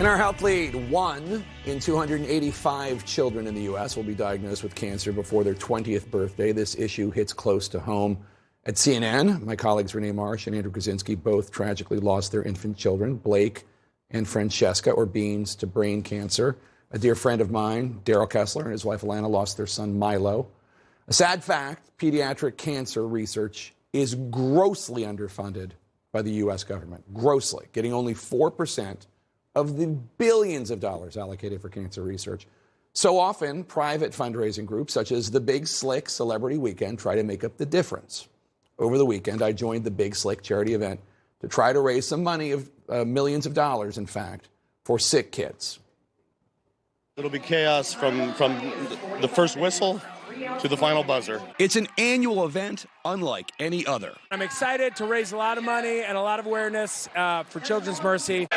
In our health lead, 1 in 285 children in the U.S. will be diagnosed with cancer before their 20th birthday. This issue hits close to home. At CNN, my colleagues Renee Marsh and Andrew Kaczynski both tragically lost their infant children, Blake and Francesca, or Beans, to brain cancer. A dear friend of mine, Daryl Kessler, and his wife Alana lost their son Milo. A sad fact, pediatric cancer research is grossly underfunded by the U.S. government. Grossly, getting only 4% of the billions of dollars allocated for cancer research. So often, private fundraising groups such as the Big Slick Celebrity Weekend try to make up the difference. Over the weekend, I joined the Big Slick charity event to try to raise some money, of millions of dollars, in fact, for sick kids. It'll be chaos from the first whistle to the final buzzer. It's an annual event unlike any other. I'm excited to raise a lot of money and a lot of awareness for Children's Mercy.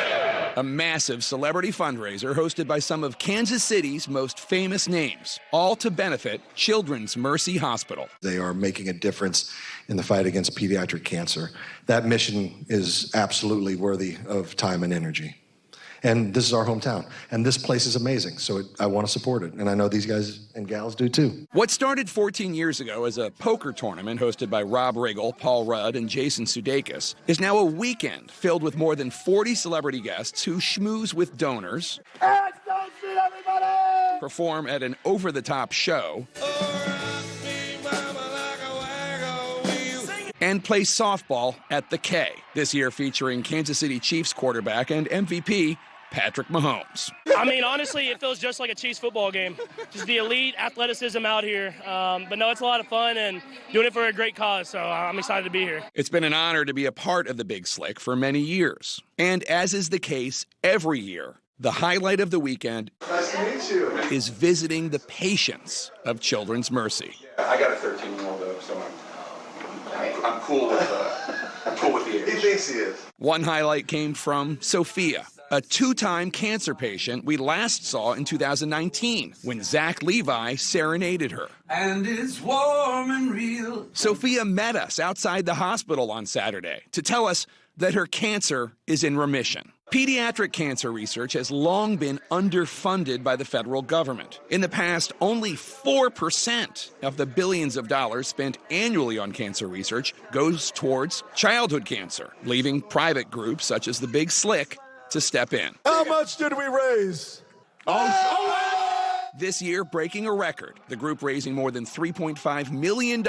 A massive celebrity fundraiser hosted by some of Kansas City's most famous names, all to benefit Children's Mercy Hospital. They are making a difference in the fight against pediatric cancer. That mission is absolutely worthy of time and energy. And this is our hometown. And this place is amazing, so I want to support it. And I know these guys and gals do too. What started 14 years ago as a poker tournament hosted by Rob Riggle, Paul Rudd, and Jason Sudeikis is now a weekend filled with more than 40 celebrity guests who schmooze with donors, perform at an over-the-top show, and play softball at the K, this year featuring Kansas City Chiefs quarterback and MVP Patrick Mahomes. I mean, honestly, it feels just like a Chiefs football game. Just the elite athleticism out here. But no, it's a lot of fun and doing it for a great cause, so I'm excited to be here. It's been an honor to be a part of the Big Slick for many years. And as is the case every year, the highlight of the weekend is visiting the patients of Children's Mercy. I got a 13-year-old, though, so I'm cool with the age. He thinks he is. One highlight came from Sophia, a 2-time cancer patient we last saw in 2019 when Zach Levi serenaded her. And it's warm and real. Sophia met us outside the hospital on Saturday to tell us that her cancer is in remission. Pediatric cancer research has long been underfunded by the federal government. In the past, only 4% of the billions of dollars spent annually on cancer research goes towards childhood cancer, leaving private groups such as the Big Slick to step in. How much did we raise? This year, breaking a record, the group raising more than $3.5 million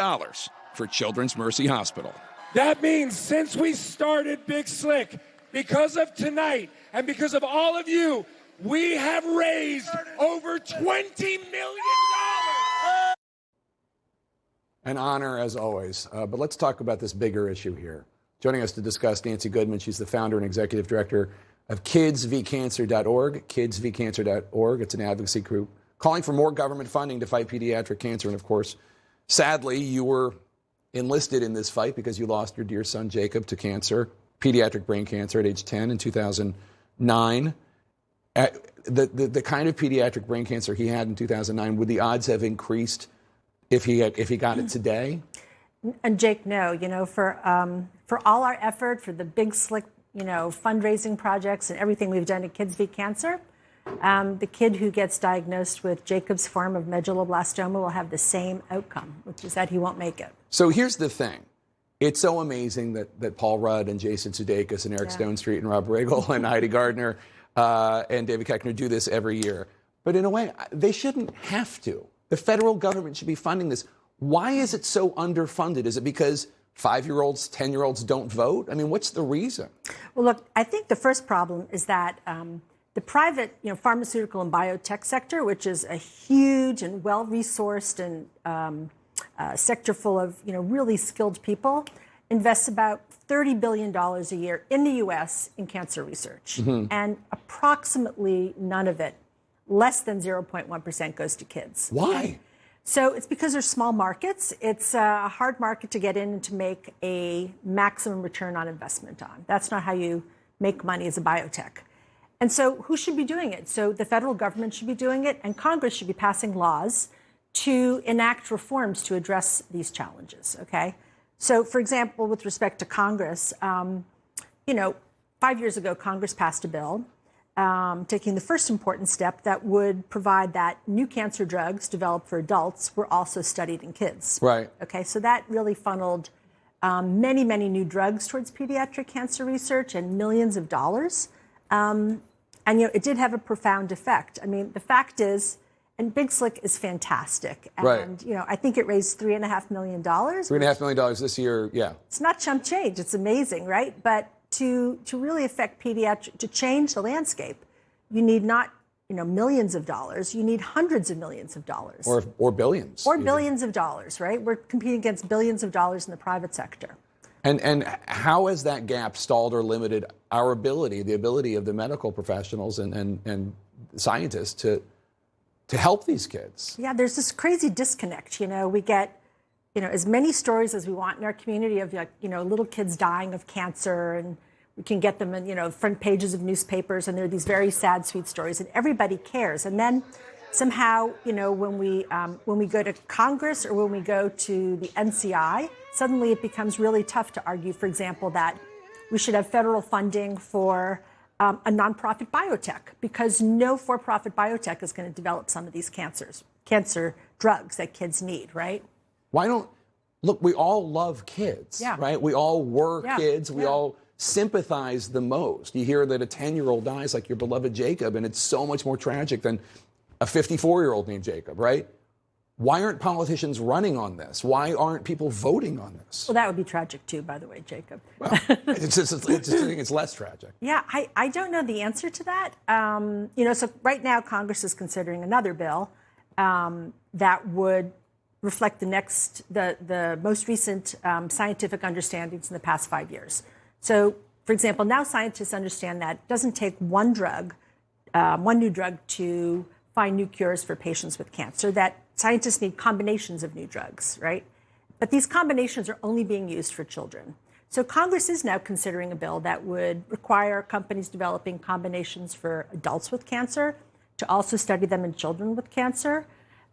for Children's Mercy Hospital. That means since we started Big Slick, because of tonight and because of all of you, we have raised over $20 million. An honor, as always. But let's talk about this bigger issue here. Joining us to discuss, Nancy Goodman. She's the founder and executive director of kidsvcancer.org. Kidsvcancer.org. It's an advocacy group calling for more government funding to fight pediatric cancer. And, of course, sadly, you were enlisted in this fight because you lost your dear son, Jacob, to cancer. Pediatric brain cancer at age 10 in 2009. The kind of pediatric brain cancer he had in 2009, would the odds have increased if he got it today? And Jake, no. You know, for all our effort, for the Big Slick, fundraising projects and everything we've done at Kids v Cancer, the kid who gets diagnosed with Jacob's form of medulloblastoma will have the same outcome, which is that he won't make it. So here's the thing. It's so amazing that Paul Rudd and Jason Sudeikis and Eric Stonestreet and Rob Riggle and Heidi Gardner and David Koechner do this every year. But in a way, they shouldn't have to. The federal government should be funding this. Why is it so underfunded? Is it because 5-year-olds, 10-year-olds don't vote? I mean, what's the reason? Well, look, I think the first problem is that the private, pharmaceutical and biotech sector, which is a huge and well-resourced and sector full of, really skilled people, invests about $30 billion a year in the U.S. in cancer research. Mm-hmm. And approximately none of it, less than 0.1%, goes to kids. Why? Okay? So it's because they're small markets. It's a hard market to get in and to make a maximum return on investment on. That's not how you make money as a biotech. And so who should be doing it? So the federal government should be doing it, and Congress should be passing laws to enact reforms to address these challenges, okay? So, for example, with respect to Congress, 5 years ago, Congress passed a bill taking the first important step that would provide that new cancer drugs developed for adults were also studied in kids. Right. Okay, so that really funneled many, many new drugs towards pediatric cancer research and millions of dollars. And, it did have a profound effect. I mean, the fact is, and Big Slick is fantastic. And, right. I think it raised $3.5 million. $3.5 million this year, yeah. It's not chump change. It's amazing, right? But to really affect to change the landscape, you need not, millions of dollars. You need hundreds of millions of dollars. Or billions. Or billions of dollars, right? We're competing against billions of dollars in the private sector. And how has that gap stalled or limited our ability, the ability of the medical professionals and scientists to help these kids? Yeah, there's this crazy disconnect. We get, as many stories as we want in our community of little kids dying of cancer, and we can get them in, front pages of newspapers, and there are these very sad, sweet stories, and everybody cares. And then somehow, when we go to Congress or when we go to the NCI, suddenly it becomes really tough to argue, for example, that we should have federal funding for a nonprofit biotech, because no for-profit biotech is going to develop some of these cancer drugs that kids need, right? Look, we all love kids, right? We all were kids. We all sympathize the most. You hear that a 10-year-old dies like your beloved Jacob, and it's so much more tragic than a 54-year-old named Jacob, right? Why aren't politicians running on this? Why aren't people voting on this? Well, that would be tragic too, by the way, Jacob. Well, it's less tragic. Yeah, I don't know the answer to that. So right now Congress is considering another bill that would reflect the most recent scientific understandings in the past 5 years. So, for example, now scientists understand that it doesn't take one new drug to find new cures for patients with cancer, that scientists need combinations of new drugs, right? But these combinations are only being used for children. So Congress is now considering a bill that would require companies developing combinations for adults with cancer to also study them in children with cancer.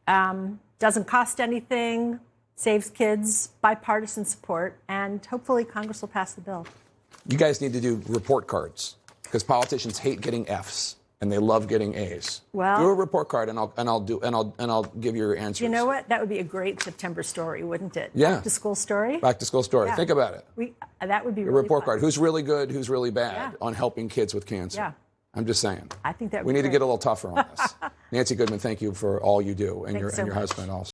Doesn't cost anything, saves kids, bipartisan support, and hopefully Congress will pass the bill. You guys need to do report cards, because politicians hate getting Fs and they love getting A's. Well, do a report card, and I'll give you your answers. You know what? That would be a great September story, wouldn't it? Yeah. Back to school story. Back to school story. Yeah. Think about it. That would be a really report fun. card. Who's really good? Who's really bad on helping kids with cancer? Yeah. I'm just saying. I think that we need to get a little tougher on this. Nancy Goodman, thank you for all you do, and your Thanks so much. husband also.